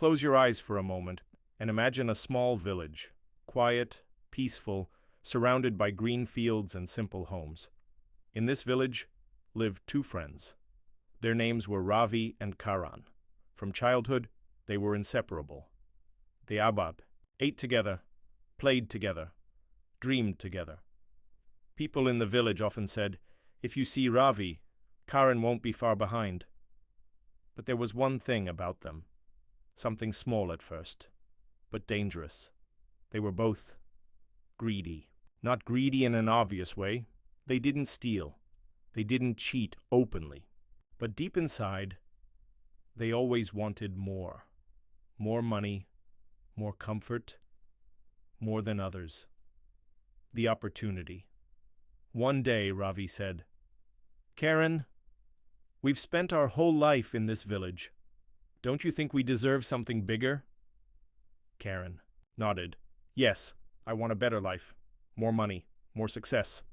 Close your eyes for a moment and imagine a small village, quiet, peaceful, surrounded by green fields and simple homes. In this village lived two friends. Their names were Ravi and Karan. From childhood, they were inseparable. They ate together, played together, dreamed together. People in the village often said, "If you see Ravi, Karan won't be far behind." But there was one thing about them, something small at first, but dangerous. They were both greedy. Not greedy in an obvious way. They didn't steal. They didn't cheat openly. But deep inside, they always wanted more. More money, more comfort, more than others. The opportunity. One day, Ravi said, "Karan, we've spent our whole life in this village. Don't you think we deserve something bigger?" Karan nodded. "Yes, I want a better life. More money, more success."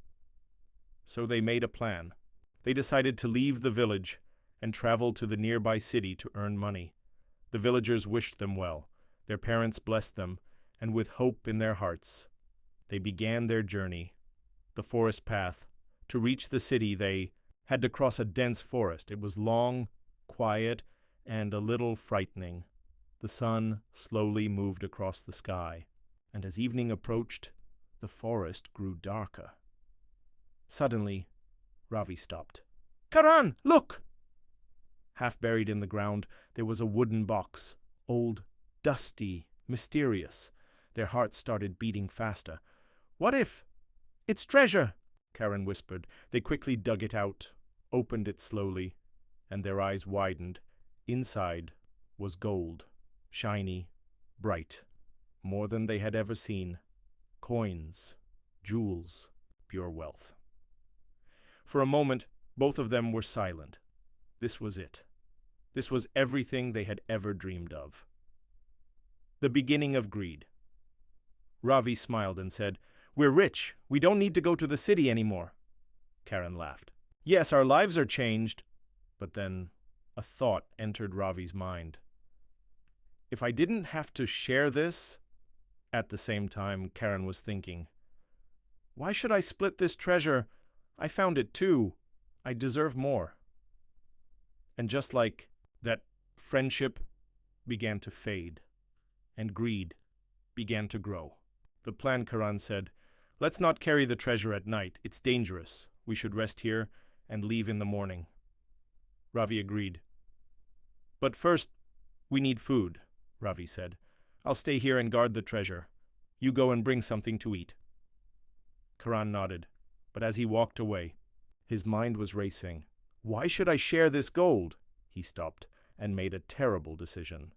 So they made a plan. They decided to leave the village and travel to the nearby city to earn money. The villagers wished them well. Their parents blessed them, and with hope in their hearts, they began their journey. The forest path. To reach the city, they had to cross a dense forest. It was long, quiet, and a little frightening. The sun slowly moved across the sky, and as evening approached, the forest grew darker. Suddenly, Ravi stopped. "Karan, look!" Half buried in the ground, there was a wooden box, old, dusty, mysterious. Their hearts started beating faster. "What if it's treasure?" Karan whispered. They quickly dug it out, opened it slowly, and their eyes widened. Inside was gold, shiny, bright, more than they had ever seen. Coins, jewels, pure wealth. For a moment, both of them were silent. This was it. This was everything they had ever dreamed of. The beginning of greed. Ravi smiled and said, "We're rich. We don't need to go to the city anymore." Karan laughed. "Yes, our lives are changed." But then a thought entered Ravi's mind. "If I didn't have to share this..." At the same time, Karan was thinking, "Why should I split this treasure? I found it too. I deserve more." And just like that, friendship began to fade, and greed began to grow. The plan, Karan said, "Let's not carry the treasure at night. It's dangerous. We should rest here and leave in the morning." Ravi agreed. "But first, we need food," Ravi said. "I'll stay here and guard the treasure. You go and bring something to eat." Karan nodded, but as he walked away, his mind was racing. Why should I share this gold? He stopped and made a terrible decision.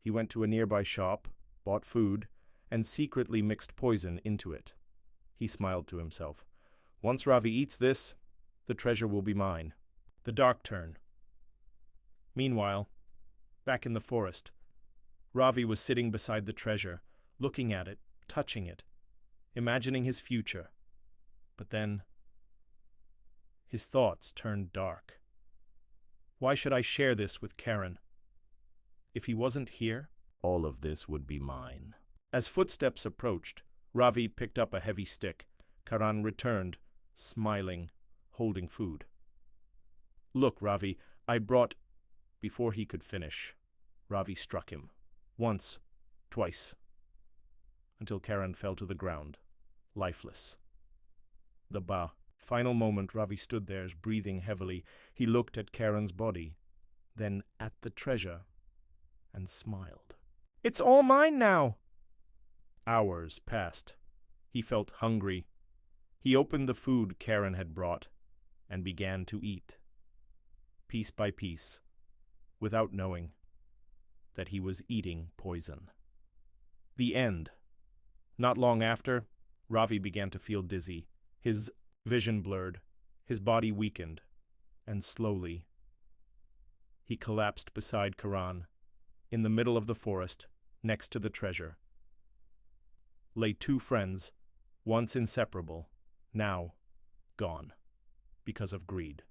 He went to a nearby shop, bought food, and secretly mixed poison into it. He smiled to himself. Once Ravi eats this, the treasure will be mine. The dark turn. Meanwhile, back in the forest, Ravi was sitting beside the treasure, looking at it, touching it, imagining his future. But then, his thoughts turned dark. Why should I share this with Karan? If he wasn't here, all of this would be mine. As footsteps approached, Ravi picked up a heavy stick. Karan returned, smiling, holding food. Look, Ravi, I brought... Before he could finish, Ravi struck him. Once, twice, until Karan fell to the ground, lifeless. The final moment, Ravi stood there, breathing heavily. He looked at Karan's body, then at the treasure, and smiled. It's all mine now! Hours passed. He felt hungry. He opened the food Karan had brought and began to eat, piece by piece, without knowing that he was eating poison. The end. Not long after, Ravi began to feel dizzy. His vision blurred, his body weakened, and slowly he collapsed beside Karan. In the middle of the forest, next to the treasure, lay two friends, once inseparable, now gone because of greed.